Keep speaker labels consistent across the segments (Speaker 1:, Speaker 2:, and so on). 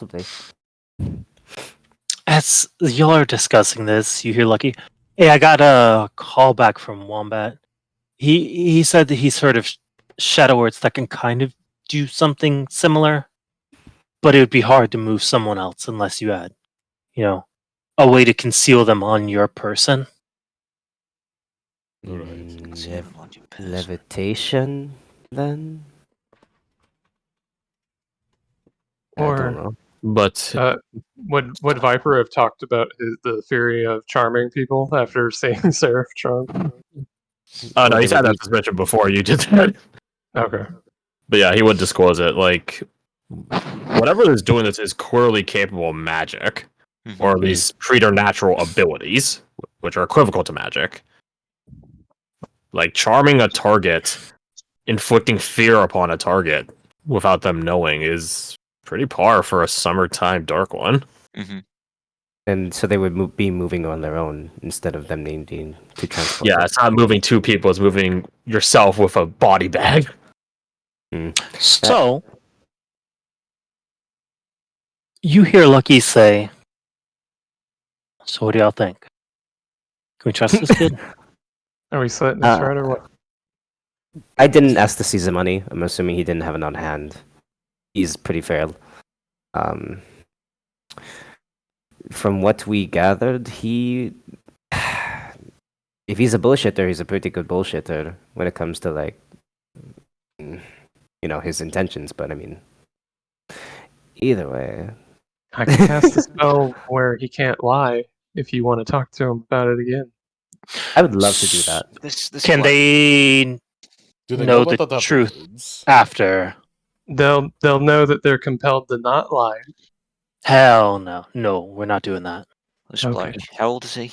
Speaker 1: Possibly.
Speaker 2: As y'all are discussing this, you hear Lucky. Hey, I got a call back from Wombat. He said that he's heard of shadow words that can kind of do something similar, but it would be hard to move someone else unless you had, a way to conceal them on your person.
Speaker 1: Levitation, then? I don't
Speaker 3: Or
Speaker 1: know.
Speaker 4: But
Speaker 3: would Viper have talked about the theory of charming people after seeing Seraph charm?
Speaker 4: oh no, he's had that suspicion before you did that.
Speaker 3: Okay.
Speaker 4: But yeah, he would disclose it. Like, whatever is doing this is clearly capable of magic, or at least preternatural abilities, which are equivocal to magic. Like, charming a target, inflicting fear upon a target without them knowing is pretty par for a summertime dark one.
Speaker 5: Mm-hmm.
Speaker 1: And so they would be moving on their own instead of them needing to transport.
Speaker 4: Yeah, it's not moving two people, it's moving yourself with a body bag.
Speaker 2: So, you hear Lucky say, so what do y'all think? Can we trust this kid?
Speaker 3: Are we slitting his throat or what?
Speaker 1: I didn't ask to seize the money. I'm assuming he didn't have it on hand. He's pretty fair. From what we gathered, if he's a bullshitter, he's a pretty good bullshitter when it comes to, like, his intentions. But I mean, either way,
Speaker 3: I can cast a spell where he can't lie if you want to talk to him about it again.
Speaker 1: I would love to do that.
Speaker 5: This
Speaker 2: Can they
Speaker 6: Do they
Speaker 2: know
Speaker 6: what
Speaker 2: the
Speaker 6: that
Speaker 2: truth
Speaker 6: means?
Speaker 2: after?
Speaker 3: They'll know that they're compelled to not lie.
Speaker 2: Hell no. No, we're not doing that.
Speaker 5: This
Speaker 3: Okay.
Speaker 5: bloke, how old is he?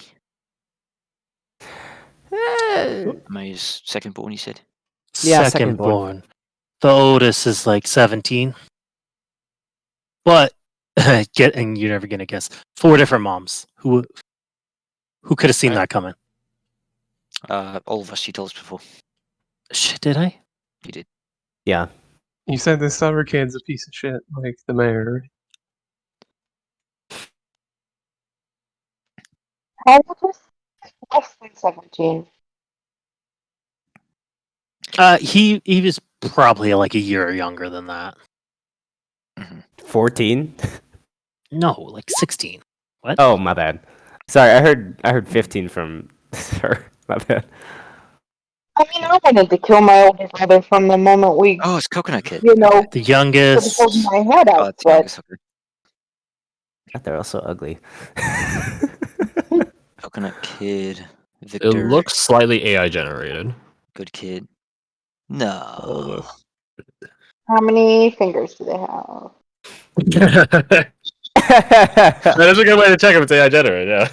Speaker 5: Am I his second born, you said?
Speaker 1: Yeah,
Speaker 2: Second
Speaker 1: secondborn.
Speaker 2: born. The oldest is like 17. But and you're never gonna guess. 4 different moms. Who could have seen that coming?
Speaker 5: All of us, you told us before.
Speaker 2: Shit, did I?
Speaker 5: You did.
Speaker 1: Yeah.
Speaker 3: You said this summer kid's a piece of shit, like the mayor.
Speaker 7: How old is less than 17?
Speaker 2: He was probably like a year younger than that.
Speaker 1: 14?
Speaker 2: No, like 16. What?
Speaker 1: Oh, my bad. Sorry, I heard 15 from her. My bad.
Speaker 7: I mean, I wanted to kill my older brother from the moment we,
Speaker 5: Oh, it's Coconut Kid.
Speaker 7: you know,
Speaker 2: The youngest.
Speaker 7: hold my head
Speaker 5: Oh,
Speaker 7: up.
Speaker 5: it's the
Speaker 7: But
Speaker 5: youngest, okay.
Speaker 1: God, they're all so ugly.
Speaker 5: Coconut Kid.
Speaker 4: It
Speaker 5: Victor.
Speaker 4: looks slightly AI generated.
Speaker 5: Good kid. No.
Speaker 7: how many fingers do they have?
Speaker 4: That is a good way to check if it's AI generated, yeah.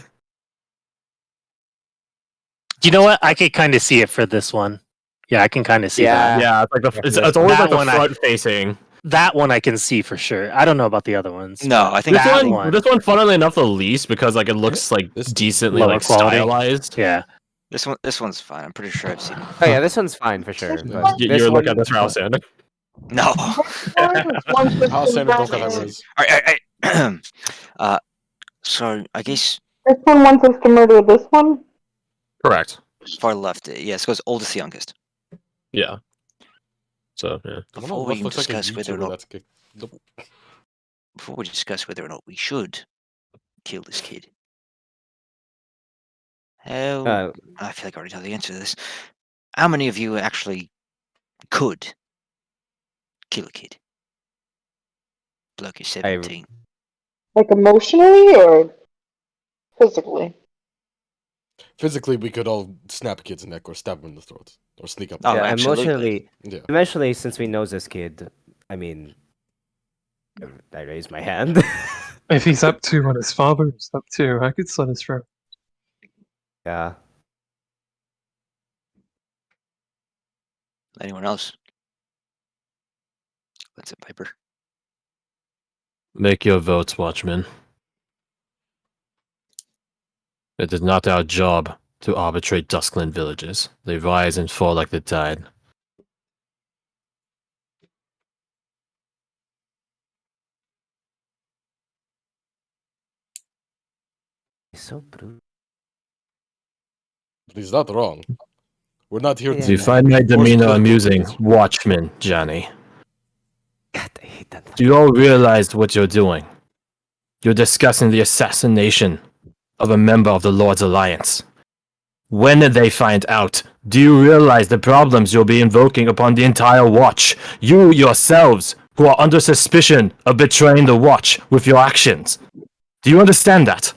Speaker 2: You know what? I could kind of see it for this one. Yeah, I can kind of see that.
Speaker 4: Yeah, it's like it's always
Speaker 2: That
Speaker 4: like the
Speaker 2: one
Speaker 4: front facing.
Speaker 2: That one I can see for sure. I don't know about the other ones.
Speaker 5: No, I think
Speaker 4: This one, funnily enough, the least because like it looks like decently
Speaker 2: lower
Speaker 4: like
Speaker 2: quality.
Speaker 4: stylized.
Speaker 2: Yeah.
Speaker 5: This one's fine. I'm pretty sure I've seen it.
Speaker 1: Oh yeah, this one's fine for sure. But
Speaker 4: You're looking at this for Alexander.
Speaker 5: No.
Speaker 6: How Sandra don't got that was.
Speaker 5: Alright. So I guess
Speaker 7: This one wants us to murder this one?
Speaker 4: Correct.
Speaker 5: far left. Yes, it goes oldest to youngest.
Speaker 4: Yeah. So yeah.
Speaker 5: Before we discuss whether or not
Speaker 6: Nope.
Speaker 5: before we discuss whether or not we should kill this kid. How I feel like I already know the answer to this. How many of you actually could kill a kid? Bloke is 17.
Speaker 7: Like emotionally or physically?
Speaker 6: Physically, we could all snap a kid's neck or stab him in the throat or sneak up.
Speaker 5: Oh,
Speaker 1: yeah,
Speaker 5: absolutely.
Speaker 1: emotionally, since we know this kid, I mean, I raise my hand.
Speaker 3: If he's up to what his father is up to, I could slit his throat.
Speaker 1: Yeah.
Speaker 5: Anyone else? That's it, Piper.
Speaker 4: Make your votes, Watchmen. It is not our job to arbitrate Duskland villages. They rise and fall like the tide.
Speaker 1: He's so brutal.
Speaker 6: But he's not wrong. We're not here
Speaker 1: Yeah.
Speaker 4: Do you
Speaker 6: to.
Speaker 4: find my demeanor
Speaker 6: political
Speaker 4: amusing,
Speaker 6: criticism.
Speaker 4: Watchman, Johnny?
Speaker 1: God, I hate that.
Speaker 4: Do you all realize what you're doing? You're discussing the assassination of a member of the Lord's Alliance. When they find out, do you realize the problems you'll be invoking upon the entire Watch? You yourselves, who are under suspicion of betraying the Watch with your actions. Do you understand that?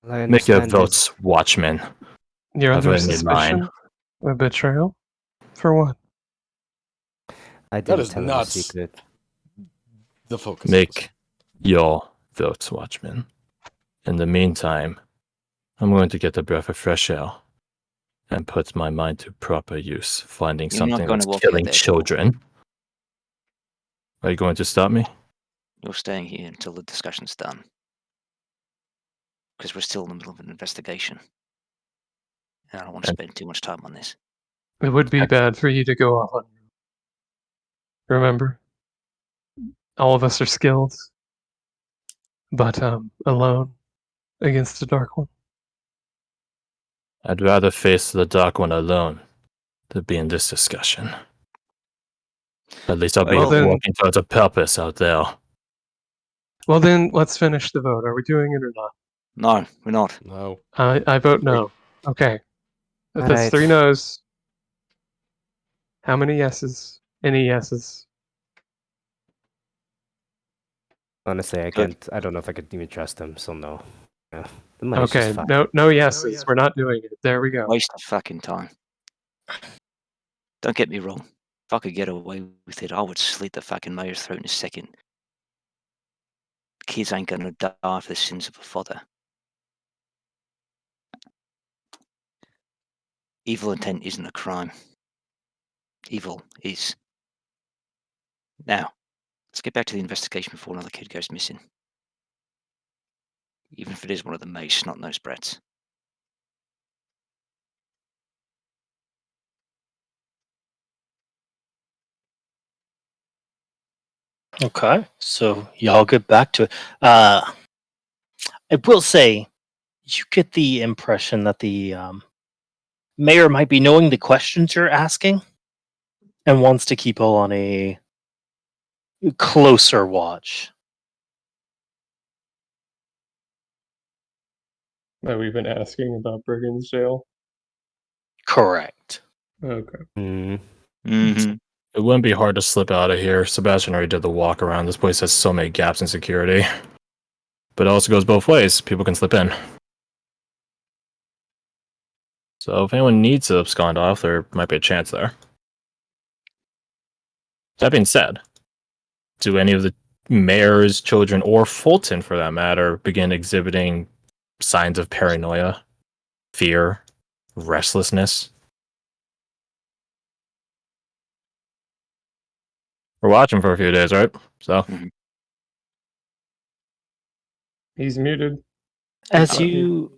Speaker 1: Well, I
Speaker 4: Make your
Speaker 1: understand this.
Speaker 4: votes, Watchmen.
Speaker 3: You're
Speaker 4: I've
Speaker 3: under
Speaker 4: already made mine.
Speaker 3: suspicion of betrayal? For what?
Speaker 1: I
Speaker 6: That
Speaker 1: didn't
Speaker 6: is
Speaker 1: tell him
Speaker 6: not
Speaker 1: a secret.
Speaker 6: the focus.
Speaker 4: Make your votes, Watchmen. In the meantime, I'm going to get a breath of fresh air and put my mind to proper use, finding
Speaker 5: You're not
Speaker 4: something
Speaker 5: gonna
Speaker 4: that's
Speaker 5: walk out
Speaker 4: killing
Speaker 5: there.
Speaker 4: children. Are you going to stop me?
Speaker 5: You're staying here until the discussion's done. Because we're still in the middle of an investigation. And I don't want to
Speaker 4: And-
Speaker 5: spend too much time on this.
Speaker 3: It would be bad for you to go off on. Remember? All of us are skilled. But alone against the Dark One.
Speaker 4: I'd rather face the Dark One alone than be in this discussion. At least I'll be
Speaker 3: Well, then-
Speaker 4: working towards a purpose out there.
Speaker 3: Well then, let's finish the vote. Are we doing it or not?
Speaker 5: No, we're not.
Speaker 6: No.
Speaker 3: I vote no. Okay. If that's
Speaker 1: Alright.
Speaker 3: 3 no's. How many yeses? Any yeses?
Speaker 1: Honestly, I
Speaker 5: Good.
Speaker 1: can't. I don't know if I could even trust him. So no. Yeah. The money's
Speaker 3: Okay,
Speaker 1: just fine.
Speaker 3: no yeses. We're not doing it. There we go.
Speaker 5: Waste of fucking time. Don't get me wrong. If I could get away with it, I would slit the fucking mayor's throat in a second. Kids ain't gonna die for the sins of a father. Evil intent isn't a crime. Evil is. Now, let's get back to the investigation before another kid goes missing. Even if it is one of the May's snot-nosed brats.
Speaker 2: Okay, so y'all get back to it. I will say, you get the impression that the mayor might be knowing the questions you're asking and wants to keep on a closer watch.
Speaker 3: That we've been asking about Brigand's jail.
Speaker 2: Correct.
Speaker 3: Okay.
Speaker 1: Mm.
Speaker 5: Mm-hmm.
Speaker 4: It wouldn't be hard to slip out of here. Sebastian already did the walk around. This place has so many gaps in security. But it also goes both ways. People can slip in. So if anyone needs to abscond off, there might be a chance there. That being said, do any of the mayor's children, or Fulton for that matter, begin exhibiting signs of paranoia, fear, restlessness? We're watching for a few days, right? So
Speaker 3: He's muted.
Speaker 2: As you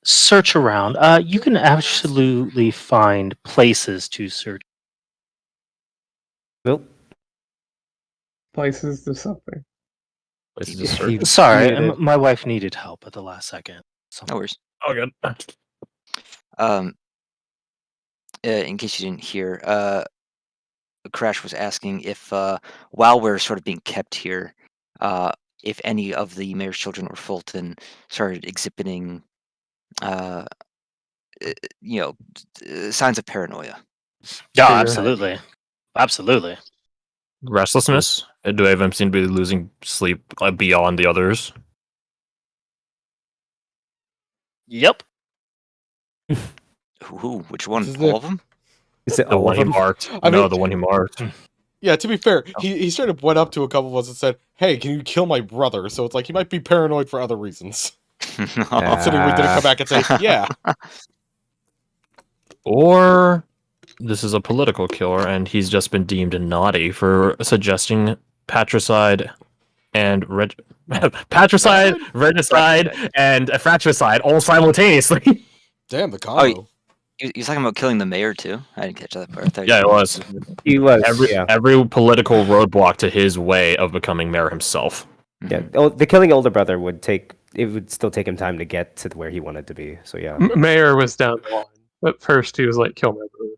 Speaker 2: search around, you can absolutely find places to search.
Speaker 1: Nope.
Speaker 3: Places to something.
Speaker 4: places to
Speaker 5: Yeah,
Speaker 4: search.
Speaker 1: you-
Speaker 2: Sorry,
Speaker 1: muted.
Speaker 2: my wife needed help at the last second. So.
Speaker 5: No worries.
Speaker 4: Oh, good.
Speaker 5: In case you didn't hear, Crash was asking if, while we're sort of being kept here, if any of the mayor's children or Fulton started exhibiting, signs of paranoia.
Speaker 2: Yeah,
Speaker 3: Fear.
Speaker 2: absolutely. Absolutely.
Speaker 4: Restlessness? Do any of them seem to be losing sleep beyond the others?
Speaker 2: Yep.
Speaker 5: Who? Which one?
Speaker 6: This is
Speaker 5: All
Speaker 6: it.
Speaker 5: of them?
Speaker 1: Is it
Speaker 4: The
Speaker 1: all
Speaker 4: one
Speaker 1: of
Speaker 4: he
Speaker 1: them?
Speaker 4: marked.
Speaker 6: I
Speaker 4: No,
Speaker 6: mean-
Speaker 4: the one he marked.
Speaker 6: Yeah, to be fair, he straight up went up to a couple of us and said, "Hey, can you kill my brother?" So it's like he might be paranoid for other reasons. Considering we didn't come back and say, "Yeah."
Speaker 4: Or this is a political killer and he's just been deemed naughty for suggesting patricide and patricide, regicide, and fratricide all simultaneously.
Speaker 6: Damn the combo.
Speaker 5: You're talking about killing the mayor too? I didn't catch that part. I thought
Speaker 4: Yeah, it was.
Speaker 1: He was.
Speaker 4: Every political roadblock to his way of becoming mayor himself.
Speaker 1: Yeah. The killing older brother would still take him time to get to where he wanted to be. So yeah.
Speaker 3: Mayor was down the line. But first, he was like, kill my brother.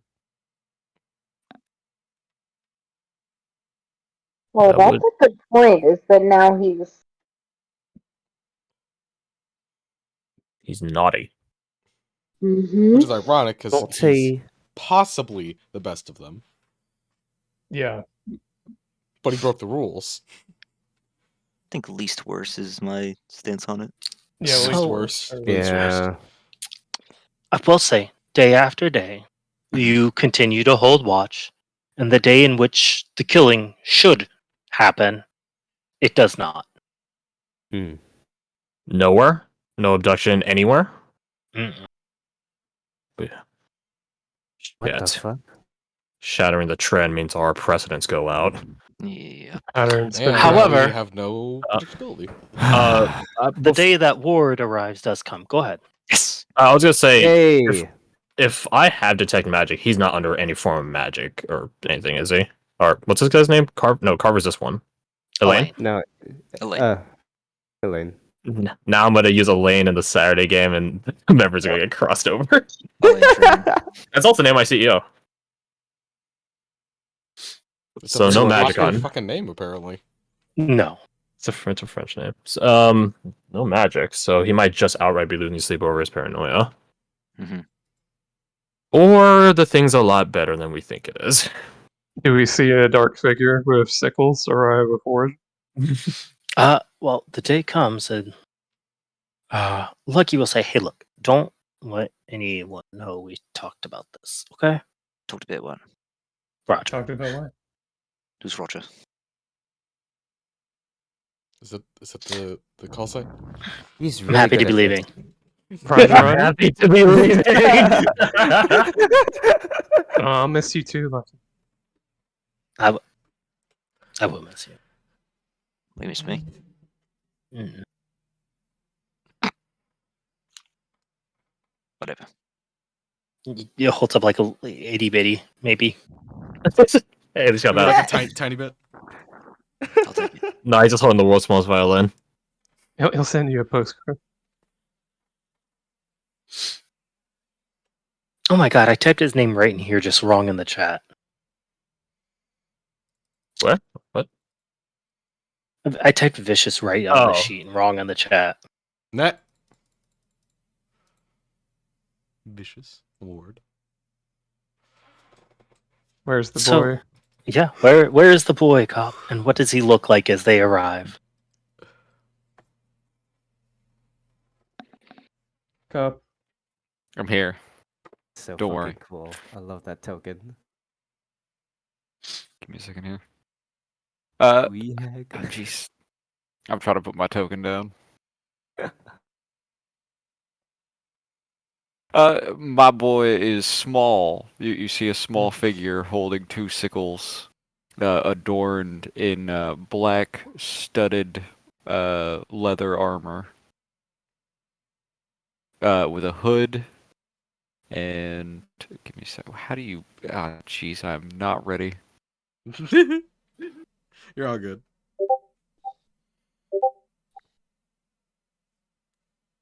Speaker 7: Well,
Speaker 4: That
Speaker 7: that's
Speaker 4: would-
Speaker 7: a good point. Is that now
Speaker 4: He's naughty.
Speaker 7: Mm-hmm.
Speaker 6: Which is ironic because
Speaker 1: Don't
Speaker 6: he's
Speaker 1: say.
Speaker 6: possibly the best of them,
Speaker 3: Yeah.
Speaker 6: but he broke the rules.
Speaker 5: I think least worse is my stance on it.
Speaker 3: Yeah,
Speaker 2: So-
Speaker 3: least
Speaker 6: worse.
Speaker 3: or
Speaker 6: Least
Speaker 1: Yeah.
Speaker 2: I will say, day after day, you continue to hold watch, and the day in which the killing should happen, it does not.
Speaker 1: Hmm.
Speaker 4: Nowhere? No abduction anywhere?
Speaker 2: Mm-mm.
Speaker 1: What the
Speaker 4: Shit.
Speaker 1: fuck?
Speaker 4: Shattering the trend means our precedents go out.
Speaker 5: Yeah.
Speaker 3: patterns.
Speaker 6: And
Speaker 2: However-
Speaker 6: we have no predictability.
Speaker 2: The day that Ward arrives does come. Go ahead.
Speaker 5: Yes.
Speaker 4: I was gonna say,
Speaker 1: Hey.
Speaker 4: if I have detect magic, he's not under any form of magic or anything, is he? Or what's this guy's name? Carver's this one. Elaine.
Speaker 1: No.
Speaker 5: Elaine.
Speaker 1: Elaine.
Speaker 4: Now I'm gonna use Elaine in the Saturday game, and members are gonna get crossed over.
Speaker 5: Elaine Tran.
Speaker 4: That's also the name my CEO.
Speaker 6: It's
Speaker 4: So
Speaker 6: a
Speaker 4: no
Speaker 6: very
Speaker 4: magic
Speaker 6: popular
Speaker 4: on.
Speaker 6: fucking name apparently.
Speaker 2: No.
Speaker 4: It's a French name. No magic, so he might just outright be losing sleep over his paranoia.
Speaker 5: Mhm.
Speaker 4: Or the thing's a lot better than we think it is.
Speaker 3: Do we see a dark figure with sickles arrive with Ward?
Speaker 2: Well, the day comes and Lucky will say, "Hey, look, don't let anyone know we talked about this, okay?"
Speaker 5: Talked a bit what?
Speaker 2: Roger.
Speaker 3: Talked about what?
Speaker 5: Who's Roger?
Speaker 6: Is it the call sign?
Speaker 1: He's
Speaker 2: I'm
Speaker 1: really
Speaker 2: happy to
Speaker 1: good
Speaker 2: be
Speaker 1: at
Speaker 2: leaving.
Speaker 3: Roger,
Speaker 4: I'm
Speaker 3: Roger.
Speaker 4: happy to be leaving.
Speaker 3: Oh, I'll miss you too, Lucky.
Speaker 2: I will miss you.
Speaker 5: Wait, miss me?
Speaker 2: Mm.
Speaker 5: Whatever.
Speaker 2: It holds up like a itty bitty, maybe.
Speaker 4: Hey, just got
Speaker 6: Maybe
Speaker 4: that.
Speaker 6: like a tiny bit.
Speaker 5: I'll take it.
Speaker 4: No, he's just holding the world's smallest violin.
Speaker 3: He'll send you a postcard.
Speaker 2: Oh my god, I typed his name right in here, just wrong in the chat.
Speaker 4: What? What?
Speaker 2: I typed vicious right on the
Speaker 4: Oh.
Speaker 2: sheet and wrong in the chat.
Speaker 6: Net. Vicious Ward.
Speaker 3: Where's the
Speaker 2: So-
Speaker 3: boy?
Speaker 2: Yeah, where is the boy, cop? And what does he look like as they arrive?
Speaker 3: Cup.
Speaker 8: I'm here.
Speaker 1: So
Speaker 8: Don't
Speaker 1: fucking
Speaker 8: worry.
Speaker 1: cool. I love that token.
Speaker 8: Give me a second here.
Speaker 1: We heck.
Speaker 8: Jeez. I'm trying to put my token down. My boy is small. You see a small figure holding two sickles, adorned in black studded leather armor, with a hood. And give me a second. How do you? Ah, jeez, I'm not ready.
Speaker 6: You're all good.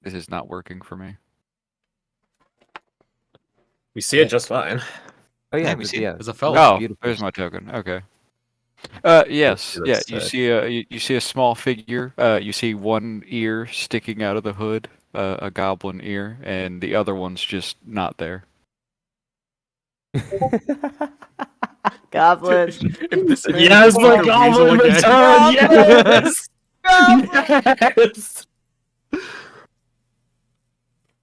Speaker 8: This is not working for me.
Speaker 4: We see it just fine.
Speaker 1: Oh yeah,
Speaker 5: Yeah, we see it.
Speaker 1: yeah.
Speaker 6: There's a fella.
Speaker 8: Oh,
Speaker 1: beautiful.
Speaker 8: there's my token. Okay. Yes,
Speaker 4: That's
Speaker 8: yeah. You
Speaker 4: sick.
Speaker 8: see you see a small figure. You see one ear sticking out of the hood, a goblin ear, and the other one's just not there.
Speaker 1: Goblin.
Speaker 6: If this man
Speaker 4: Yes,
Speaker 6: is
Speaker 4: the
Speaker 6: like a
Speaker 4: goblin
Speaker 6: weasel
Speaker 4: return.
Speaker 6: again.
Speaker 4: Yes. Yes.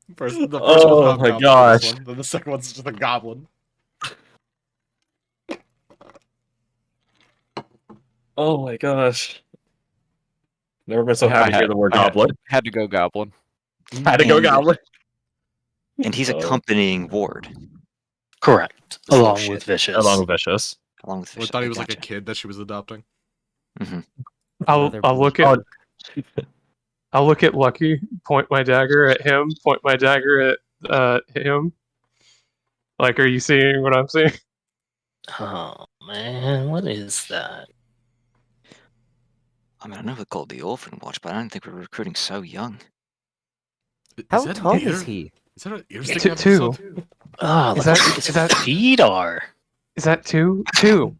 Speaker 6: The first
Speaker 4: Oh
Speaker 6: one's
Speaker 4: my
Speaker 6: hobgoblin,
Speaker 4: gosh.
Speaker 6: this one, then the second one's just a goblin.
Speaker 4: Oh my gosh. Never been so happy to
Speaker 8: I
Speaker 4: hear the word
Speaker 8: I
Speaker 4: goblin.
Speaker 8: Had to go goblin.
Speaker 4: Had to go
Speaker 5: And-
Speaker 4: goblin.
Speaker 5: And he's
Speaker 4: Oh.
Speaker 5: accompanying Ward
Speaker 2: Correct.
Speaker 5: Oh,
Speaker 2: Along
Speaker 5: shit.
Speaker 2: with Vicious.
Speaker 4: Along with Vicious.
Speaker 5: along with.
Speaker 6: Well, I thought he was like a
Speaker 5: Gotcha.
Speaker 6: kid that she was adopting.
Speaker 3: I'll
Speaker 1: Another
Speaker 3: look
Speaker 1: bullshit.
Speaker 3: at I'll look at Lucky, point my dagger at him, point my dagger at him. Like, are you seeing what I'm seeing?
Speaker 2: Oh man, what is that?
Speaker 5: I mean, I know we've got the Orphan Watch, but I don't think we're recruiting so young.
Speaker 1: How
Speaker 6: that an
Speaker 1: tall
Speaker 6: ear?
Speaker 1: is he?
Speaker 6: Is that an ear sticking out of
Speaker 3: Two.
Speaker 6: his head?
Speaker 2: Oh,
Speaker 3: Is
Speaker 2: look
Speaker 3: that-
Speaker 2: how big his
Speaker 3: is that-
Speaker 2: feet are.
Speaker 3: Is that two? Two.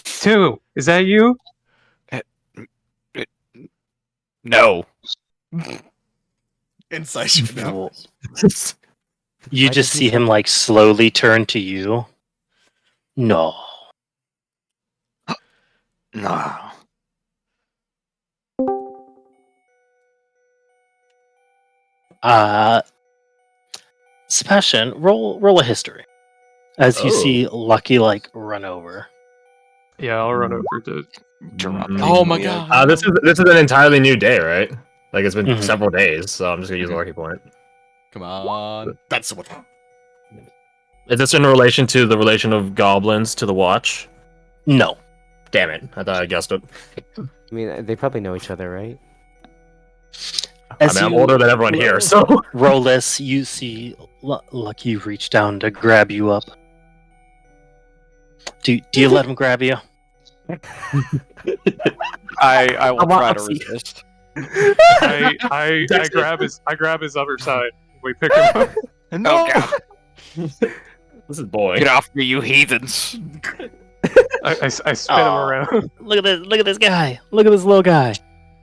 Speaker 3: Two. Is that you?
Speaker 8: No.
Speaker 6: Inside you now.
Speaker 2: Well,
Speaker 1: Why
Speaker 2: you just
Speaker 1: does he
Speaker 2: see him
Speaker 1: sound-
Speaker 2: like slowly turn to you. No.
Speaker 5: No.
Speaker 2: Sebastian, roll a history. As you see Lucky like run over.
Speaker 3: Yeah, I'll run over to.
Speaker 5: Drop
Speaker 4: Mm.
Speaker 5: the
Speaker 6: Oh my
Speaker 5: Booyag.
Speaker 6: god.
Speaker 4: This is an entirely new day, right? Like it's been
Speaker 2: Mhm.
Speaker 4: several days, so I'm just gonna use a lucky point.
Speaker 6: Come on. That's what.
Speaker 4: Is this in relation to the relation of goblins to the watch?
Speaker 2: No.
Speaker 4: Damn it! I thought I guessed it.
Speaker 1: I mean, they probably know each other, right?
Speaker 2: As
Speaker 4: I'm
Speaker 2: you
Speaker 4: older than everyone here, so
Speaker 2: roll this, you see Lucky reach down to grab you up. Do you let him grab you?
Speaker 8: I will
Speaker 4: I'm
Speaker 8: try to
Speaker 4: obviously-
Speaker 8: resist.
Speaker 3: I grab his other side. We pick him up.
Speaker 8: Oh god!
Speaker 4: this is boy.
Speaker 8: Get off me, you heathens!
Speaker 3: I spin him
Speaker 2: Aw.
Speaker 3: around.
Speaker 2: Look at this guy. Look at this little guy.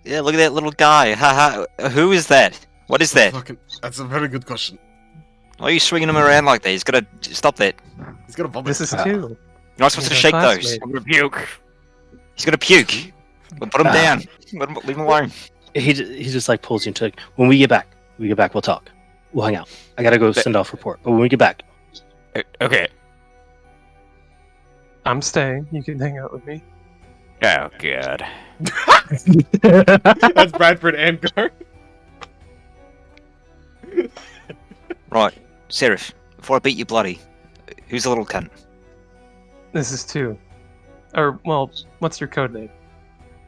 Speaker 5: Yeah, look at that little guy. Haha. Who is that? What is that?
Speaker 6: That's a very good question.
Speaker 5: Why are you swinging him around like that? He's gotta stop that.
Speaker 6: He's gonna vomit.
Speaker 3: This is
Speaker 2: Ah.
Speaker 3: two.
Speaker 5: You're not supposed to
Speaker 3: He's
Speaker 5: shake
Speaker 3: my
Speaker 5: those.
Speaker 3: classmate.
Speaker 8: I'm gonna puke.
Speaker 5: He's gonna puke. Well, put him down. Leave him alone.
Speaker 2: He just like pulls you into. When we get back, we'll talk. We'll hang out. I gotta go send off report. But when we get back,
Speaker 8: Okay.
Speaker 3: I'm staying. You can hang out with me.
Speaker 8: Oh god.
Speaker 6: That's Bradford and Garth.
Speaker 5: Right, Seraph. Before I beat you bloody, who's the little cunt?
Speaker 3: This is two. Or, well, what's your code name?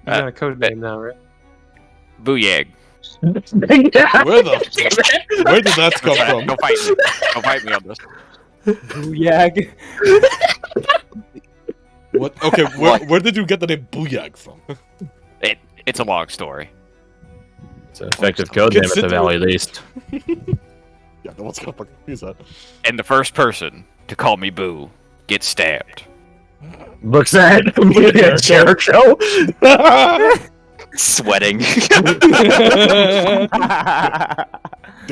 Speaker 3: You got a code name now, right?
Speaker 8: Booyag.
Speaker 6: Where did that come from?
Speaker 8: Don't fight me. Don't fight me on this.
Speaker 1: Booyag.
Speaker 6: What? Okay, where did you get the name Booyag from?
Speaker 8: It's a long story.
Speaker 4: It's an effective code name at the very least.
Speaker 6: Yeah, no one's gonna fucking use that.
Speaker 8: And the first person to call me Boo gets stabbed.
Speaker 4: Looks at Jericho.
Speaker 5: Sweating.
Speaker 6: Do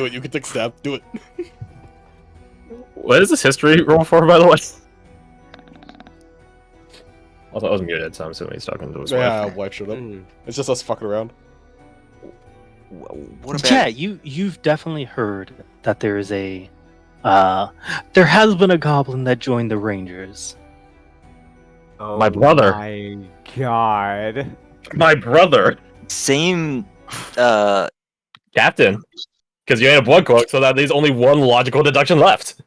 Speaker 6: it. You can take stab. Do it.
Speaker 4: What is this history roll for, by the way? Also, I was muted, so I'm assuming he's talking to his
Speaker 6: Yeah,
Speaker 4: wife.
Speaker 6: wife showed up. It's just us fucking around.
Speaker 5: What about?
Speaker 2: yeah, you've definitely heard that there is a there has been a goblin that joined the Rangers.
Speaker 1: Oh
Speaker 4: My brother.
Speaker 1: My God.
Speaker 4: My brother,
Speaker 5: Same.
Speaker 4: Captain. Because you ain't a blood cloak, so that leaves only one logical deduction left.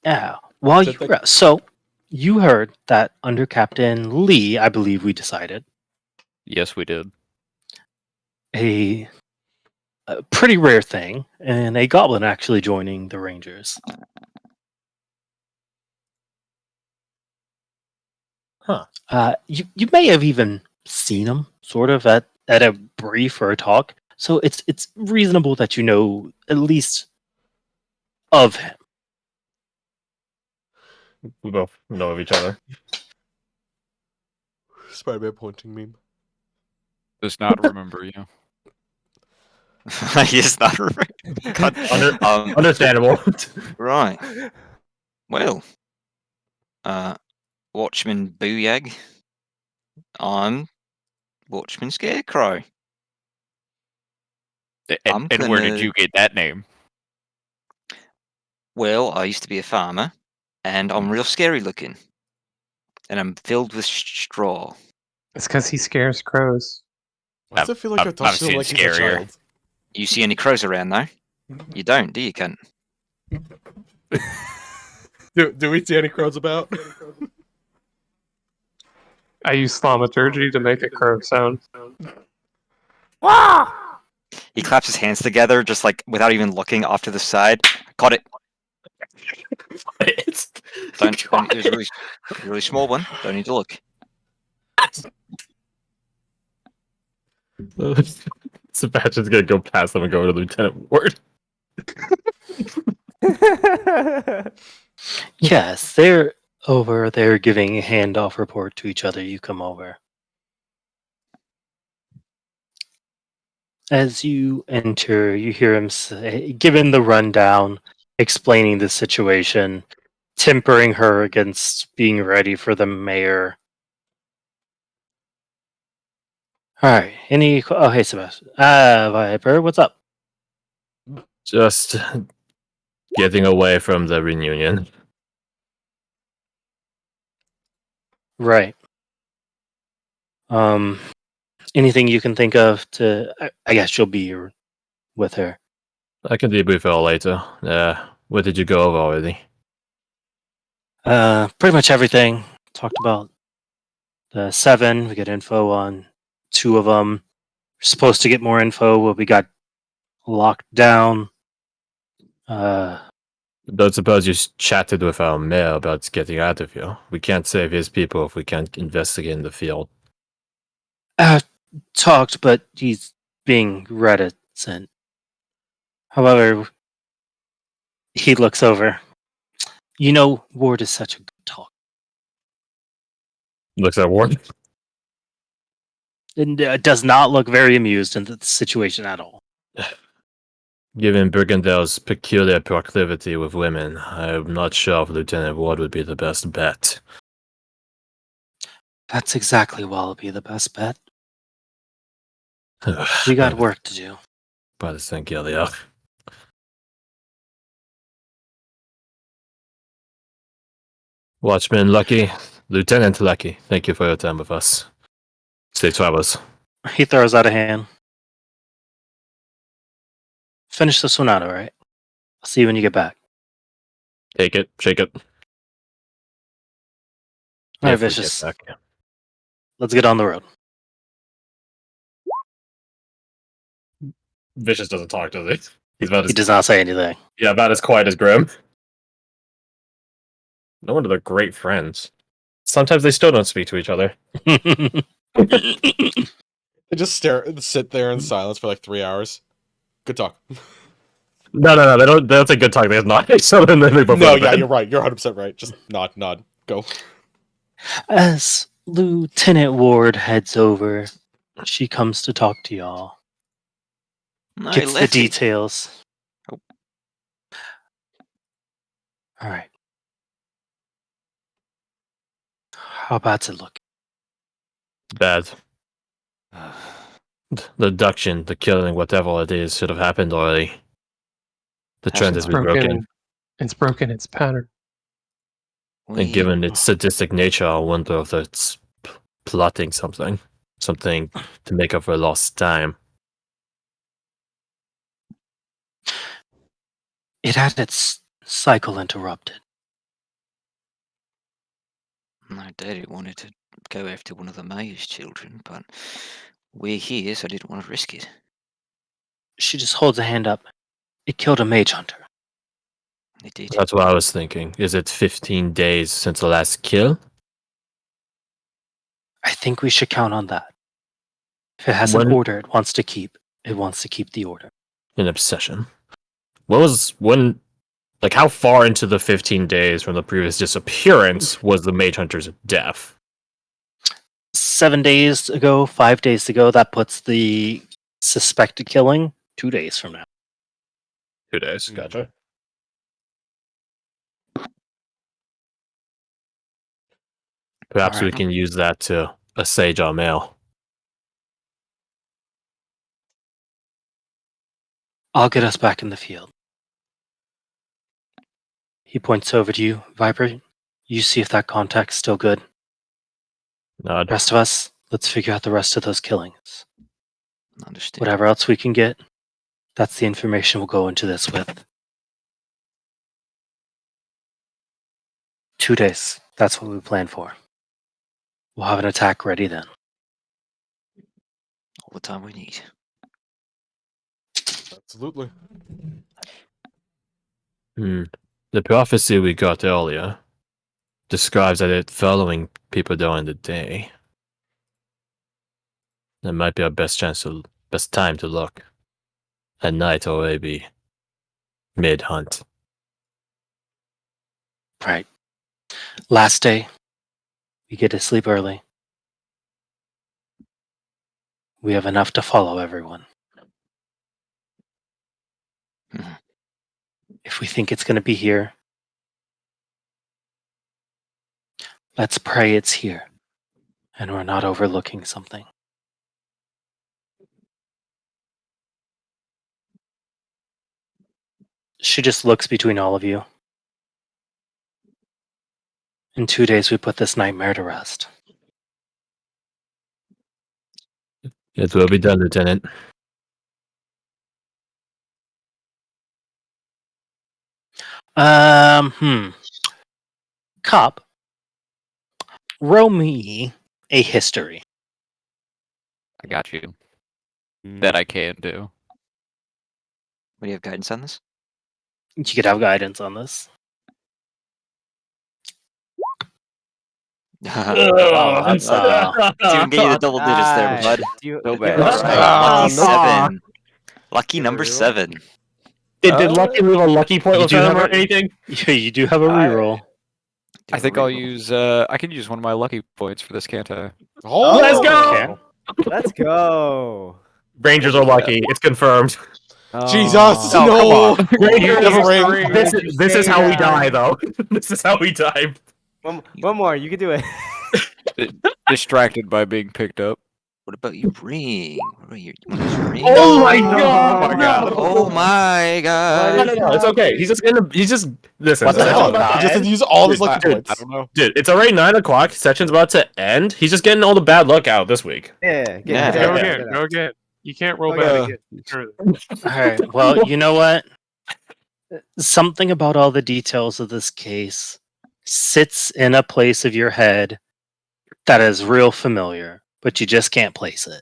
Speaker 2: Yeah. While you were so you heard that under Captain Lee, I believe we decided
Speaker 8: Yes, we did.
Speaker 2: a pretty rare thing, and a goblin actually joining the Rangers.
Speaker 4: Huh.
Speaker 2: You may have even seen him, sort of at a brief or a talk. So it's reasonable that you know at least of him.
Speaker 4: We both know of each other.
Speaker 6: Spider-Man pointing meme.
Speaker 8: Does not remember you.
Speaker 5: Yes, not
Speaker 4: Understandable.
Speaker 5: right. Well, Watchman Booyag. I'm Watchman Scarecrow. I'm
Speaker 8: And where did
Speaker 5: gonna-
Speaker 8: you get that name?
Speaker 5: Well, I used to be a farmer, and I'm real scary looking. And I'm filled with straw.
Speaker 3: It's because he scares crows.
Speaker 6: Why does it feel like
Speaker 8: I've
Speaker 6: you're touching him
Speaker 8: seen
Speaker 6: like he's a
Speaker 8: scarier.
Speaker 6: child?
Speaker 5: You see any crows around, though? You don't, do you, cunt?
Speaker 6: Do we see any crows about?
Speaker 3: I use thaumaturgy to make a crow sound.
Speaker 5: He claps his hands together, just like without even looking off to the side. Caught it. There's a really small one. Don't need to look.
Speaker 4: Sebastian's gonna go past them and go to Lieutenant Ward.
Speaker 2: Yes, they're over there giving a handoff report to each other. You come over. As you enter, you hear him say, given the rundown, explaining the situation, tempering her against being ready for the mayor. All right. Oh, hey, Sebastian. Viper, what's up?
Speaker 4: Just getting away from the reunion.
Speaker 2: Right. Anything you can think of to? I guess you'll be with her.
Speaker 4: I can debrief it all later. Where did you go over already?
Speaker 2: Pretty much everything. Talked about the 7. We get info on 2 of them. We're supposed to get more info, but we got locked down.
Speaker 4: Don't suppose you chatted with our mayor about getting out of here. We can't save his people if we can't investigate in the field.
Speaker 2: Talked, but he's being reticent. However, he looks over. You know, Ward is such a good talker.
Speaker 4: Looks at Ward.
Speaker 2: And does not look very amused in the situation at all.
Speaker 4: Given Brigandell's peculiar proclivity with women, I'm not sure if Lieutenant Ward would be the best bet.
Speaker 2: That's exactly what'll be the best bet. We got work to do.
Speaker 4: By the St. Gilead. Watchman Lucky, Lieutenant Lucky, thank you for your time with us. Safe travels.
Speaker 2: He throws out a hand. Finish this one out, alright? I'll see you when you get back.
Speaker 4: Take it, shake it.
Speaker 2: Alright,
Speaker 4: If we get
Speaker 2: Vicious.
Speaker 4: back.
Speaker 2: Let's get on the road.
Speaker 4: Vicious doesn't talk, does he? He's about
Speaker 2: He does not say anything.
Speaker 4: Yeah, about as quiet as Grim. No wonder they're great friends. Sometimes they still don't speak to each other.
Speaker 6: They just sit there in silence for like 3 hours. Good talk.
Speaker 4: No, they don't say good talk, they just nod at each other and then they both
Speaker 6: No,
Speaker 4: go to
Speaker 6: yeah,
Speaker 4: bed.
Speaker 6: you're right. You're 100% right. Just nod. Go.
Speaker 2: As Lieutenant Ward heads over, she comes to talk to y'all. Gets the details.
Speaker 5: Oh.
Speaker 2: Alright. How bad's it look?
Speaker 4: Bad. The abduction, the killing, whatever it is, should have happened already. The trend has
Speaker 3: It's
Speaker 4: been broken.
Speaker 3: broken. It's broken its pattern.
Speaker 4: And given its sadistic nature, I wonder if it's plotting something to make up for lost time.
Speaker 2: It had its cycle interrupted.
Speaker 5: My daddy wanted to go after one of the mayor's children, but we're here, so I didn't want to risk it.
Speaker 2: She just holds a hand up. It killed a mage hunter.
Speaker 5: It did.
Speaker 4: That's what I was thinking. Is it 15 days since the last kill?
Speaker 2: I think we should count on that. If it has an order it wants to keep the order.
Speaker 4: An obsession. How far into the 15 days from the previous disappearance was the mage hunter's death?
Speaker 2: 7 days ago, 5 days ago, that puts the suspected killing 2 days from now.
Speaker 4: 2 days, gotcha. Perhaps we can use that to assuage our mail.
Speaker 2: I'll get us back in the field. He points over to you. Viper, you see if that contact's still good.
Speaker 4: Nod.
Speaker 2: The rest of us, let's figure out the rest of those killings.
Speaker 5: Understood.
Speaker 2: Whatever else we can get, that's the information we'll go into this with. 2 days. That's what we plan for. We'll have an attack ready then.
Speaker 5: All the time we need.
Speaker 6: Absolutely.
Speaker 4: The prophecy we got earlier describes that it following people during the day. That might be our best time to look. At night or maybe mid-hunt.
Speaker 2: Right. Last day, we get to sleep early. We have enough to follow everyone.
Speaker 5: Mhm.
Speaker 2: If we think it's going to be here, let's pray it's here and we're not overlooking something. She just looks between all of you. In 2 days, we put this nightmare to rest.
Speaker 4: It will be done, Lieutenant.
Speaker 2: Cop, roll me a history.
Speaker 8: I got you. That I can do.
Speaker 5: What do you have guidance on this?
Speaker 2: You could have guidance on this.
Speaker 5: Wow, that's even get you the double digits there, bud.
Speaker 8: So bad.
Speaker 5: Lucky
Speaker 4: no.
Speaker 5: 7. Lucky
Speaker 1: Give
Speaker 5: number
Speaker 1: me a reroll.
Speaker 5: 7.
Speaker 4: Did Lucky leave a lucky point
Speaker 2: You
Speaker 4: with
Speaker 2: do
Speaker 4: him
Speaker 2: have
Speaker 4: or
Speaker 2: a-
Speaker 4: anything?
Speaker 2: Yeah, you do have a reroll.
Speaker 8: I think I'll use. I can use one of my lucky points for this, can't I?
Speaker 6: Oh,
Speaker 4: Let's go!
Speaker 2: Okay.
Speaker 1: Let's go.
Speaker 4: Rangers are lucky. It's confirmed.
Speaker 6: Jesus,
Speaker 4: Oh,
Speaker 6: no!
Speaker 4: come on. Rangers,
Speaker 6: Never ring.
Speaker 4: this is how we die, though. This is how we die.
Speaker 1: One more. You can do it.
Speaker 8: Distracted by being picked up.
Speaker 5: What about you ring? What about you want to use your ring?
Speaker 4: Oh my
Speaker 1: No.
Speaker 4: god!
Speaker 8: Oh my god.
Speaker 5: Oh my god.
Speaker 4: No, it's okay. He's just listen.
Speaker 6: What the
Speaker 4: Session's
Speaker 6: hell?
Speaker 4: about to
Speaker 6: Just
Speaker 4: end.
Speaker 6: use all his
Speaker 4: Dude,
Speaker 6: lucky
Speaker 8: I
Speaker 6: points.
Speaker 8: don't know.
Speaker 4: Dude, it's already 9 o'clock. Session's about to end. He's just getting all the bad luck out this week.
Speaker 1: Yeah.
Speaker 5: Yeah.
Speaker 3: Go again. Go again. You can't roll bad again. Surely.
Speaker 2: All right. Well, you know what? Something about all the details of this case sits in a place of your head that is real familiar, but you just can't place it.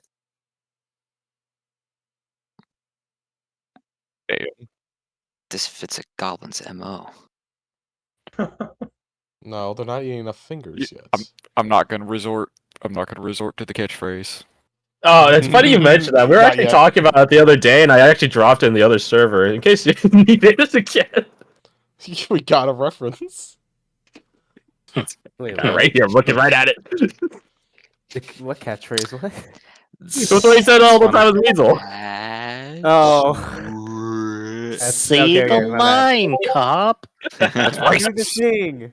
Speaker 5: This fits a goblin's MO.
Speaker 6: No, they're not eating enough fingers yet.
Speaker 8: I'm not gonna resort. I'm not gonna resort to the catchphrase.
Speaker 4: Oh, it's funny you mentioned that. We were
Speaker 6: Not
Speaker 4: actually
Speaker 6: yet.
Speaker 4: talking about it the other day, and I actually dropped it in the other server in case you needed it again.
Speaker 6: We got a reference.
Speaker 1: Wait,
Speaker 4: Right here, I'm looking right at it.
Speaker 1: what catchphrase? What?
Speaker 4: That's what he said all the time with Weasel.
Speaker 1: Oh. That's-
Speaker 2: Say
Speaker 1: okay,
Speaker 2: the
Speaker 1: okay, my bad.
Speaker 2: line, cop.
Speaker 4: That's
Speaker 1: Do
Speaker 4: racist.
Speaker 1: the thing.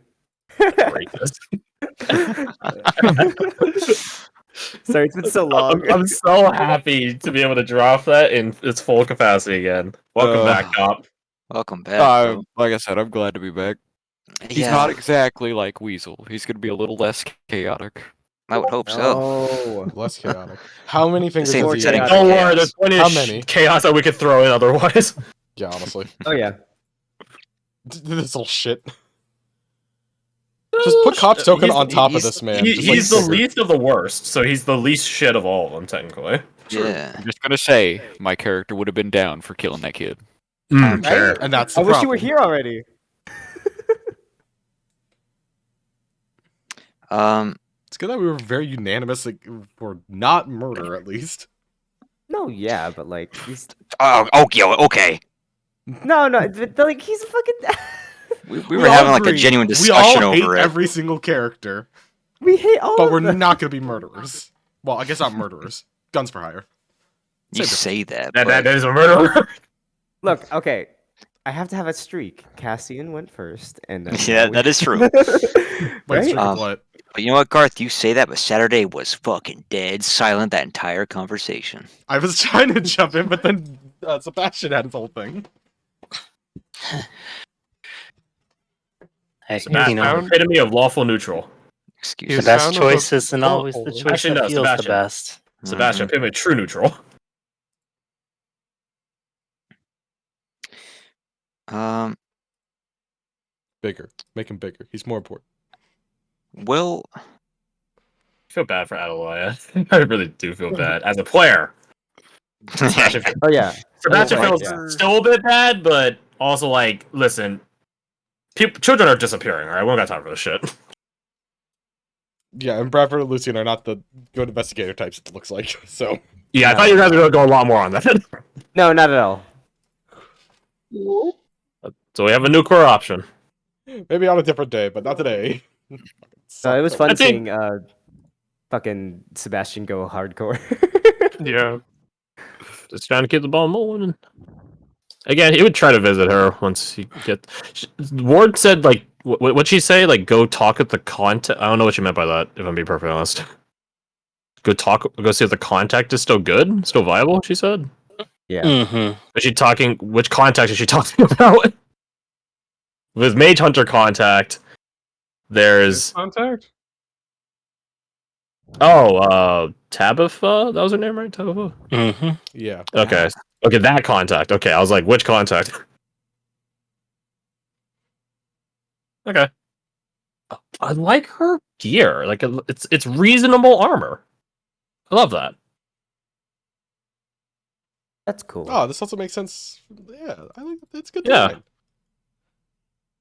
Speaker 4: Racist.
Speaker 1: Sorry, it's been so long.
Speaker 4: I'm so happy to be able to drop that in its full capacity again. Welcome back, Cop.
Speaker 5: Welcome back. bro.
Speaker 8: Like I said, I'm glad to be back. He's
Speaker 5: Yeah,
Speaker 8: not exactly like Weasel. He's gonna be a little less chaotic.
Speaker 5: I would hope so.
Speaker 1: Oh.
Speaker 6: Less chaotic. How many fingers
Speaker 5: Same
Speaker 6: does he
Speaker 5: setting.
Speaker 6: have?
Speaker 4: Don't
Speaker 5: Chaos.
Speaker 4: worry, there's plenty
Speaker 6: How
Speaker 4: of
Speaker 6: many?
Speaker 4: chaos that we could throw in otherwise.
Speaker 6: Yeah, honestly.
Speaker 1: Oh yeah.
Speaker 6: This little shit. Just put Cop's token on top of this man. just, like,
Speaker 4: He's the
Speaker 6: bigger.
Speaker 4: least of the worst, so he's the least shit of all of them, technically.
Speaker 5: Yeah.
Speaker 8: I'm just gonna say my character would have been down for killing that kid.
Speaker 1: Right?
Speaker 6: And that's the
Speaker 1: I wish you
Speaker 6: problem.
Speaker 1: were here already.
Speaker 6: It's good that we were very unanimous for not murder, at least.
Speaker 1: No, yeah, but like he's
Speaker 5: Oh, okay.
Speaker 1: no, but, like he's a fucking.
Speaker 5: We were having
Speaker 6: all
Speaker 5: like a
Speaker 6: agree.
Speaker 5: genuine
Speaker 6: We
Speaker 5: discussion
Speaker 6: all hate
Speaker 5: over it.
Speaker 6: every single character,
Speaker 1: We hate all
Speaker 6: but
Speaker 1: of
Speaker 6: we're
Speaker 1: them.
Speaker 6: not going to be murderers. Well, I guess not murderers. Guns for hire.
Speaker 5: You
Speaker 6: Same
Speaker 5: say that,
Speaker 4: That
Speaker 5: but
Speaker 4: is a murderer.
Speaker 1: Look, okay, I have to have a streak. Cassian went first, and then
Speaker 5: Yeah, that is true.
Speaker 6: Wait,
Speaker 1: Right?
Speaker 6: streak of what?
Speaker 5: But you know what, Garth? You say that, but Saturday was fucking dead silent that entire conversation.
Speaker 6: I was trying to jump in, but then Sebastian had his whole thing.
Speaker 2: Hey,
Speaker 4: Sebastian,
Speaker 2: you know,
Speaker 4: epitome of lawful neutral.
Speaker 5: Excuse
Speaker 2: the
Speaker 5: me.
Speaker 3: Yes.
Speaker 2: best
Speaker 3: Sound of
Speaker 2: choice
Speaker 3: a
Speaker 2: isn't always the
Speaker 3: bullet hole.
Speaker 2: choice
Speaker 4: Actually,
Speaker 2: that
Speaker 4: no,
Speaker 2: feels
Speaker 4: Sebastian.
Speaker 2: the best.
Speaker 4: Sebastian, epitome of true neutral.
Speaker 5: Um.
Speaker 6: Bigger. Make him bigger. He's more important.
Speaker 5: Well,
Speaker 4: I feel bad for Adelia. I really do feel bad as a player. Sebastian,
Speaker 1: Oh yeah.
Speaker 4: Sebastian
Speaker 1: Oh,
Speaker 4: feels
Speaker 1: yeah.
Speaker 4: still a bit bad, but also like, listen, children are disappearing. All right, we don't got time for this shit.
Speaker 6: Yeah, and Bradford and Lucian are not the good investigator types, it looks like. So,
Speaker 4: Yeah, I
Speaker 1: No,
Speaker 4: thought you guys were
Speaker 1: no.
Speaker 4: gonna go a lot more on that.
Speaker 1: No, not at all.
Speaker 4: So we have a new core option.
Speaker 6: maybe on a different day, but not today.
Speaker 1: It was fun
Speaker 4: I think-
Speaker 1: seeing fucking Sebastian go hardcore.
Speaker 3: Yeah.
Speaker 4: Just trying to keep the ball moving. Again, he would try to visit her once he get. Ward said, like, what'd she say? Like, go talk at the contact. I don't know what she meant by that. If I'm being perfectly honest. Go see if the contact is still good, still viable. She said.
Speaker 1: Yeah.
Speaker 2: Mm-hmm.
Speaker 4: Is she talking? Which contact is she talking about? With Mage Hunter contact, there's
Speaker 3: Contact?
Speaker 4: Tabitha. That was her name, right? Tabitha.
Speaker 2: Mm-hmm.
Speaker 6: Yeah.
Speaker 4: Okay. Okay, that contact. Okay, I was like, which contact? Okay. I like her gear. Like, it's reasonable armor. I love that.
Speaker 1: That's cool.
Speaker 6: Oh, this also makes sense. Yeah, I think it's good.
Speaker 4: Yeah.
Speaker 6: Design.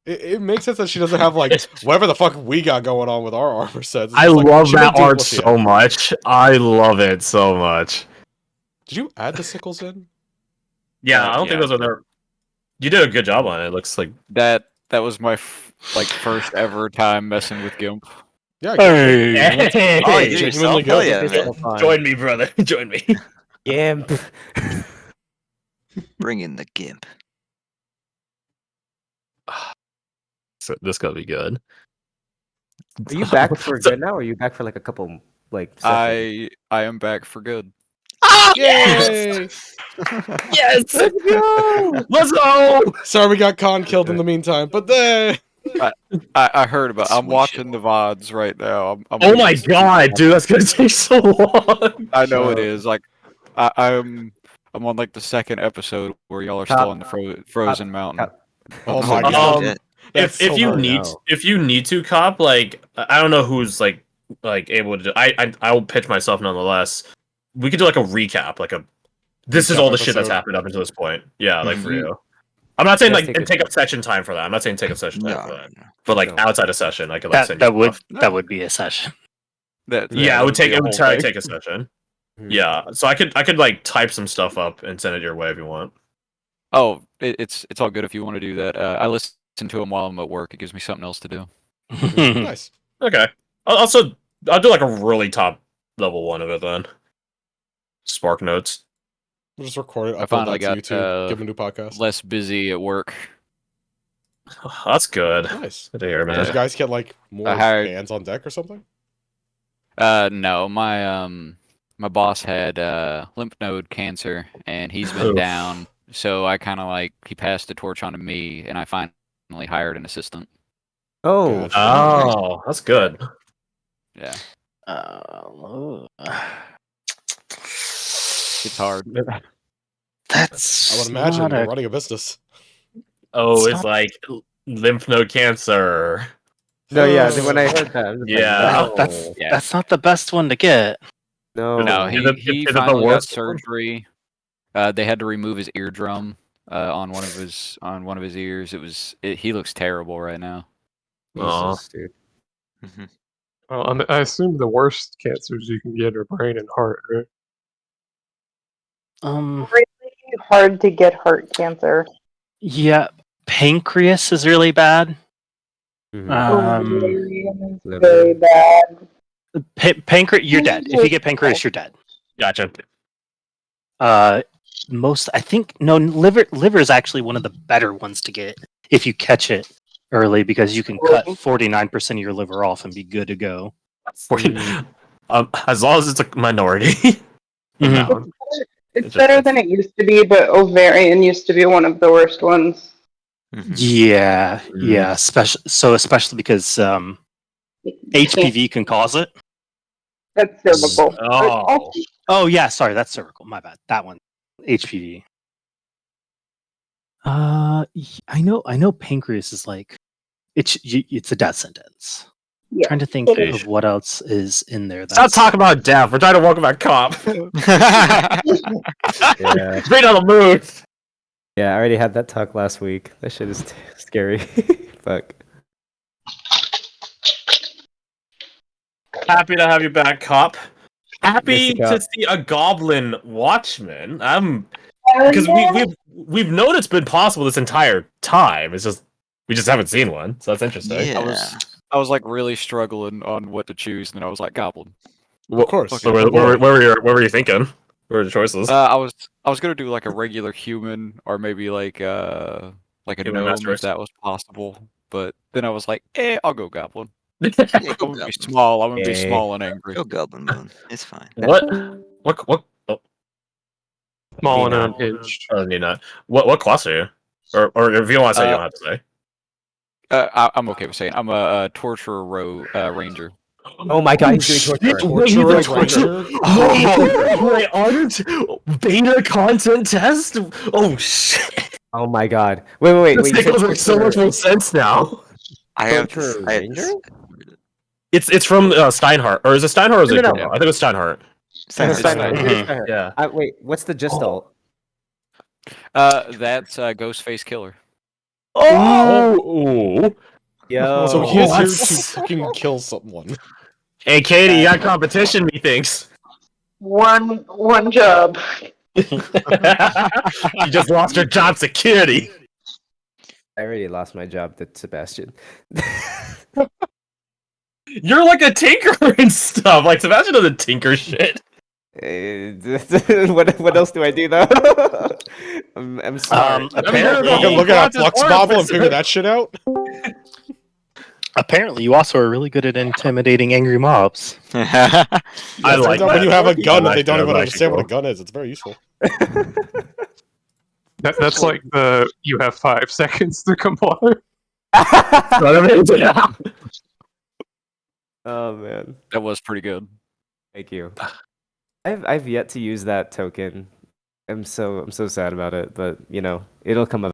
Speaker 6: It makes sense that she doesn't have like whatever the fuck we got going on with our armor sets. It's
Speaker 4: I
Speaker 6: just like,
Speaker 4: love
Speaker 6: she may
Speaker 4: that
Speaker 6: do
Speaker 4: art
Speaker 6: what she
Speaker 4: so
Speaker 6: has.
Speaker 4: much. I love it so much.
Speaker 6: Did you add the sickles in?
Speaker 4: Yeah, I don't think
Speaker 8: Yeah.
Speaker 4: those are there. You did a good job on it. It looks like
Speaker 8: That was my first ever time messing with GIMP.
Speaker 6: Yeah.
Speaker 2: Hey.
Speaker 4: Hey,
Speaker 5: Oh, you
Speaker 6: Genuinely
Speaker 5: did yourself?
Speaker 6: good.
Speaker 5: Hell yeah,
Speaker 1: It's
Speaker 5: man.
Speaker 1: so fun.
Speaker 4: join me, brother. Join me.
Speaker 1: Gimp.
Speaker 5: Bring in the GIMP.
Speaker 4: So this gotta be good.
Speaker 1: Are you back for
Speaker 4: So-
Speaker 1: good now, or are you back for like a couple like sessions?
Speaker 8: I am back for good.
Speaker 6: Yay!
Speaker 4: Yes.
Speaker 1: Let's go!
Speaker 4: Let's go.
Speaker 6: Sorry we got Khan killed in the meantime, but
Speaker 8: I heard about. I'm
Speaker 5: Sweet
Speaker 8: watching
Speaker 5: shit.
Speaker 8: the VODs right now. I'm
Speaker 4: Oh my god, dude, that's gonna take so long.
Speaker 8: I know it is. Like I'm on like the second episode where y'all are still on the frozen mountain.
Speaker 6: oh
Speaker 1: Oh
Speaker 6: my
Speaker 1: my
Speaker 6: god.
Speaker 5: shit.
Speaker 6: That's
Speaker 4: if
Speaker 6: so
Speaker 4: you
Speaker 6: funny.
Speaker 4: need
Speaker 1: no.
Speaker 4: if you need to cop, like, I don't know who's like able to do. I will pitch myself nonetheless. We could do like a recap, like a this is
Speaker 6: Recap
Speaker 4: all the shit that's
Speaker 6: episode.
Speaker 4: happened up until this point. Yeah, like for
Speaker 8: Mhm.
Speaker 4: you. I'm not saying
Speaker 1: Yes,
Speaker 4: like
Speaker 1: take a-
Speaker 4: take up session time for that. I'm not saying take up session time
Speaker 5: No,
Speaker 4: for that.
Speaker 5: no.
Speaker 4: But like
Speaker 1: No.
Speaker 4: outside of session, I could like send you stuff.
Speaker 2: That would be a session.
Speaker 4: Yeah, it would take
Speaker 8: a
Speaker 4: it would
Speaker 8: whole
Speaker 4: try to
Speaker 8: thing.
Speaker 4: take a session.
Speaker 1: Mhm.
Speaker 4: Yeah, so I could like type some stuff up and send it your way if you want.
Speaker 8: Oh, it's all good if you want to do that. I listen to them while I'm at work. It gives me something else to do.
Speaker 6: Nice.
Speaker 4: Okay. I'll do like a really top level one of it then. Spark notes.
Speaker 6: We'll just record it,
Speaker 8: I
Speaker 6: upload
Speaker 8: finally
Speaker 6: that to
Speaker 8: got,
Speaker 6: YouTube, give him a new podcast.
Speaker 8: Less busy at work.
Speaker 4: That's good.
Speaker 6: Nice.
Speaker 4: Good to hear,
Speaker 6: Did
Speaker 4: man.
Speaker 6: you guys get like more
Speaker 8: I hired-
Speaker 6: hands on deck or something?
Speaker 8: No, my boss had lymph node cancer and he's been
Speaker 4: Oof.
Speaker 8: down. So I kind of like he passed the torch on to me, and I finally hired an assistant.
Speaker 1: Oh,
Speaker 6: Gotcha.
Speaker 4: Oh, that's good.
Speaker 8: Yeah,
Speaker 2: Uh,
Speaker 8: it's hard.
Speaker 2: that's
Speaker 6: I would imagine
Speaker 2: not
Speaker 6: you're
Speaker 2: a-
Speaker 6: running a business.
Speaker 4: Oh,
Speaker 2: It's
Speaker 4: it's like lymph node cancer.
Speaker 1: no, yeah. When I heard that, I was just like,
Speaker 4: Yeah.
Speaker 1: no.
Speaker 2: that's not the best one to get.
Speaker 1: No.
Speaker 8: No,
Speaker 4: Is it
Speaker 8: he
Speaker 4: the
Speaker 8: finally got
Speaker 4: worst one?
Speaker 8: surgery. They had to remove his eardrum on one of his ears. He looks terrible right now.
Speaker 4: Aw.
Speaker 1: Jesus, dude.
Speaker 3: Well, I assume the worst cancers you can get are brain and heart, right?
Speaker 7: Really hard to get heart cancer.
Speaker 2: Yeah, pancreas is really bad.
Speaker 1: Mhm.
Speaker 7: Ovarian is
Speaker 1: liver.
Speaker 7: very bad.
Speaker 2: Pancreas, you're dead. If you get pancreas, you're dead.
Speaker 4: Gotcha.
Speaker 2: I think liver is actually one of the better ones to get if you catch it early, because you can cut 49% of your liver off and be good to go.
Speaker 4: As long as it's a minority.
Speaker 2: Mhm.
Speaker 4: No.
Speaker 7: It's better than it used to be, but ovarian used to be one of the worst ones.
Speaker 2: Yeah,
Speaker 4: Mhm.
Speaker 2: yeah. Especially because HPV can cause it.
Speaker 7: That's cervical.
Speaker 4: Oh.
Speaker 2: Oh yeah, sorry, that's cervical. My bad. That one, HPV. I know. Pancreas is like it's a death sentence.
Speaker 7: Yeah.
Speaker 2: Trying to think of what else is in there.
Speaker 4: Stop talking about death. We're trying to welcome back cop.
Speaker 1: Yeah.
Speaker 4: Straight on the moon.
Speaker 1: Yeah, I already had that talk last week. That shit is scary. Fuck.
Speaker 4: Happy to have you back, cop. Happy
Speaker 1: Mr. Cop.
Speaker 4: to see a goblin watchman.
Speaker 7: Oh,
Speaker 4: Because
Speaker 7: yeah.
Speaker 4: we've known it's been possible this entire time. It's just we just haven't seen one, so that's interesting.
Speaker 5: Yeah.
Speaker 8: I was like really struggling on what to choose, and then I was like goblin.
Speaker 6: Of course.
Speaker 4: So where were you thinking? What were the choices?
Speaker 8: I was gonna do like a regular human, or maybe like a
Speaker 4: Human
Speaker 8: gnome
Speaker 4: master
Speaker 8: if
Speaker 4: race.
Speaker 8: that was possible. But then I was like, I'll go goblin.
Speaker 5: Yeah,
Speaker 8: I'm
Speaker 5: go
Speaker 8: gonna be
Speaker 5: Goblin.
Speaker 8: small. I'm gonna be
Speaker 1: Eh.
Speaker 8: small and angry.
Speaker 5: Go Goblin Moon. It's fine.
Speaker 4: What? Oh,
Speaker 3: Small and
Speaker 1: Nina.
Speaker 3: unhinged.
Speaker 4: oh, Nina. What class are you? Or if you don't want to say, you don't have to say.
Speaker 8: I'm okay with saying I'm a torturer ranger.
Speaker 1: Oh my god, he's doing torture.
Speaker 6: Torture
Speaker 4: Wait, aren't beta content test? Oh shit!
Speaker 1: Oh my god. Wait.
Speaker 4: This
Speaker 1: you said
Speaker 4: makes so much
Speaker 1: torture-
Speaker 4: more sense now.
Speaker 5: I have
Speaker 1: Torture
Speaker 5: this.
Speaker 1: Ranger?
Speaker 4: It's from Steinhardt, or is it Steinhardt or is it?
Speaker 1: No.
Speaker 4: Grumble? I think it was Steinhardt.
Speaker 1: Steinhardt. Wait, what's the gist alt?
Speaker 8: That's Ghostface Killer.
Speaker 4: Oh!
Speaker 1: Yo.
Speaker 6: So he is here
Speaker 4: What?
Speaker 6: to fucking kill someone.
Speaker 4: Hey, Katie, you got competition, methinks.
Speaker 7: One job.
Speaker 4: You just lost your job security.
Speaker 1: I already lost my job to Sebastian.
Speaker 4: You're like a tinkerer and stuff. Like Sebastian doesn't tinker shit.
Speaker 1: What else do I do though? I'm sorry.
Speaker 2: Apparently,
Speaker 6: Fucking look at that flux bobble and
Speaker 4: orifice.
Speaker 6: figure that shit out.
Speaker 2: apparently, you also are really good at intimidating angry mobs.
Speaker 4: I like
Speaker 6: When
Speaker 4: that.
Speaker 6: you have a gun and
Speaker 4: I
Speaker 6: they don't
Speaker 4: like
Speaker 6: even
Speaker 4: that.
Speaker 6: understand what a gun is, it's very useful.
Speaker 3: That's like the you have 5 seconds to comply.
Speaker 1: Oh man,
Speaker 8: That was pretty good.
Speaker 1: thank you. I've yet to use that token. I'm so sad about it, but you know, it'll come up.